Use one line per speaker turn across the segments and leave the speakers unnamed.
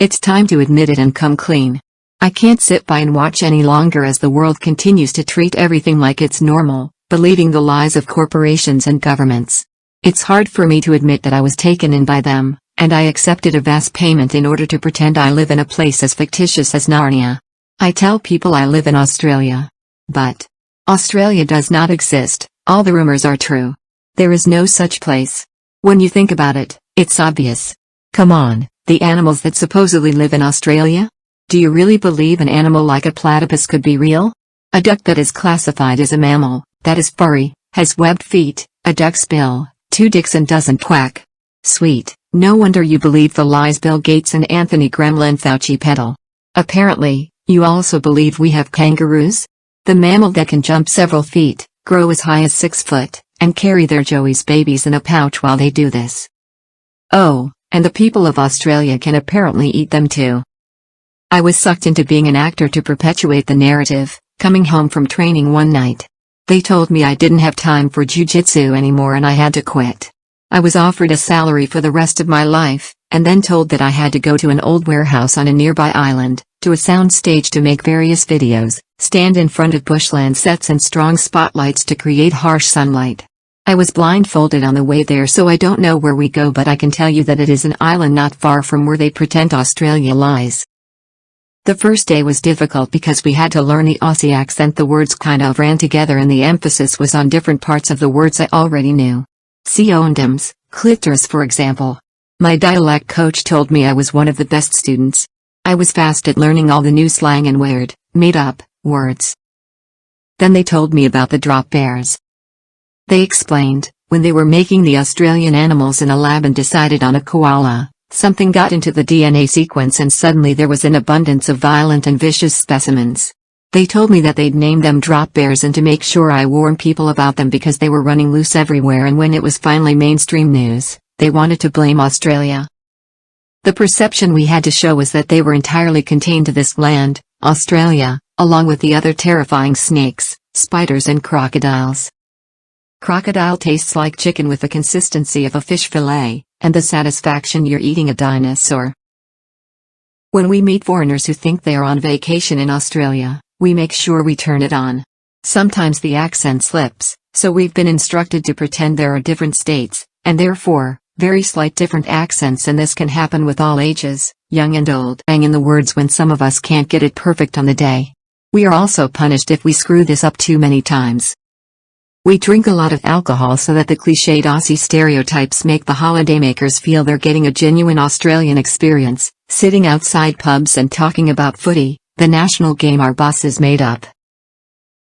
It's time to admit it and come clean. I can't sit by and watch any longer as the world continues to treat everything like it's normal, believing the lies of corporations and governments. It's hard for me to admit that I was taken in by them, and I accepted a vast payment in order to pretend I live in a place as fictitious as Narnia. I tell people I live in Australia. But Australia does not exist, all the rumors are true. There is no such place. When you think about it, it's obvious. Come on, the animals that supposedly live in Australia? Do you really believe an animal like a platypus could be real? A duck that is classified as a mammal, that is furry, has webbed feet, a duck's bill, 2 dicks and doesn't quack. Sweet, no wonder you believe the lies Bill Gates and Anthony Gremlin Fauci peddle. Apparently, you also believe we have kangaroos? The mammal that can jump several feet, grow as high as 6 foot, and carry their Joey's babies in a pouch while they do this. Oh, and the people of Australia can apparently eat them too. I was sucked into being an actor to perpetuate the narrative, coming home from training one night. They told me I didn't have time for jiu-jitsu anymore and I had to quit. I was offered a salary for the rest of my life, and then told that I had to go to an old warehouse on a nearby island, to a sound stage to make various videos, stand in front of bushland sets and strong spotlights to create harsh sunlight. I was blindfolded on the way there, so I don't know where we go, but I can tell you that it is an island not far from where they pretend Australia lies. The first day was difficult because we had to learn the Aussie accent. The words kind of ran together and the emphasis was on different parts of the words I already knew. Condoms, clitoris for example. My dialect coach told me I was one of the best students. I was fast at learning all the new slang and weird, made-up words. Then they told me about the drop bears. They explained, when they were making the Australian animals in a lab and decided on a koala, something got into the DNA sequence and suddenly there was an abundance of violent and vicious specimens. They told me that they'd named them drop bears and to make sure I warned people about them because they were running loose everywhere, and when it was finally mainstream news, they wanted to blame Australia. The perception we had to show was that they were entirely contained to this land, Australia, along with the other terrifying snakes, spiders and crocodiles. Crocodile tastes like chicken with the consistency of a fish fillet, and the satisfaction you're eating a dinosaur. When we meet foreigners who think they are on vacation in Australia, we make sure we turn it on. Sometimes the accent slips, so we've been instructed to pretend there are different states, and therefore, very slight different accents, and this can happen with all ages, young and old. Hang in the words when some of us can't get it perfect on the day. We are also punished if we screw this up too many times. We drink a lot of alcohol so that the cliched Aussie stereotypes make the holidaymakers feel they're getting a genuine Australian experience, sitting outside pubs and talking about footy, the national game our bosses made up.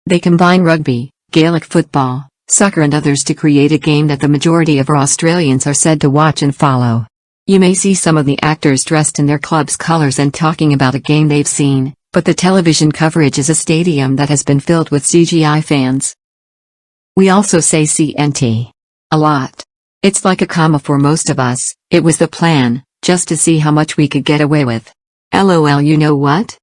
They combine rugby, Gaelic football, soccer and others to create a game that the majority of our Australians are said to watch and follow. You may see some of the actors dressed in their club's colours and talking about a game they've seen, but the television coverage is a stadium that has been filled with CGI fans. We also say CNT. A lot. It's like a comma for most of us. It was the plan, just to see how much we could get away with. LOL, you know what?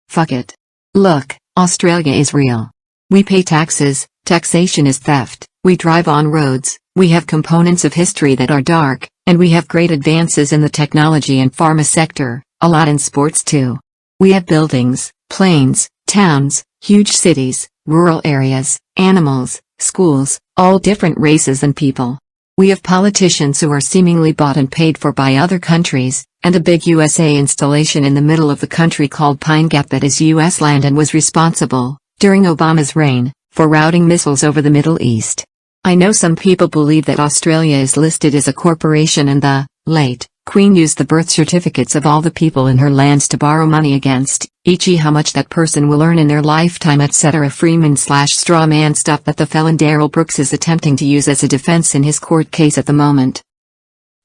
Fuck it. Look, Australia is real. We pay taxes, taxation is theft, we drive on roads, we have components of history that are dark, and we have great advances in the technology and pharma sector, a lot in sports too. We have buildings, planes, towns, huge cities, rural areas, animals, schools, all different races and people. We have politicians who are seemingly bought and paid for by other countries, and a big USA installation in the middle of the country called Pine Gap that is US land and was responsible, during Obama's reign, for routing missiles over the Middle East. I know some people believe that Australia is listed as a corporation and the late Queen used the birth certificates of all the people in her lands to borrow money against, e.g. how much that person will earn in their lifetime, etc. Freeman/straw man stuff that the felon Darrell Brooks is attempting to use as a defense in his court case at the moment.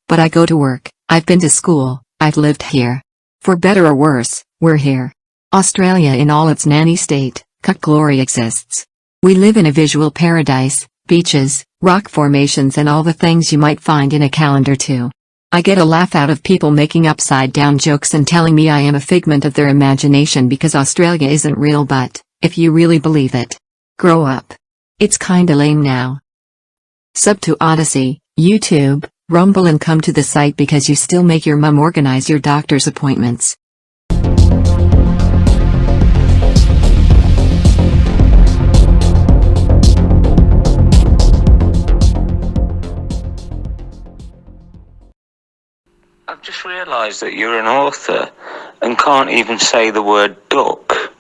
But I go to work, I've been to school, I've lived here. For better or worse, we're here. Australia in all its nanny state, cuck glory exists. We live in a visual paradise, beaches, rock formations and all the things you might find in a calendar too. I get a laugh out of people making upside-down jokes and telling me I am a figment of their imagination because Australia isn't real, but, if you really believe it, grow up. It's kinda lame now. Sub to Odyssey, YouTube, Rumble and come to the site because you still make your mum organize your doctor's appointments.
I've just realised that you're an author and can't even say the word duck.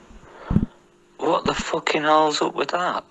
What the fucking hell's up with that?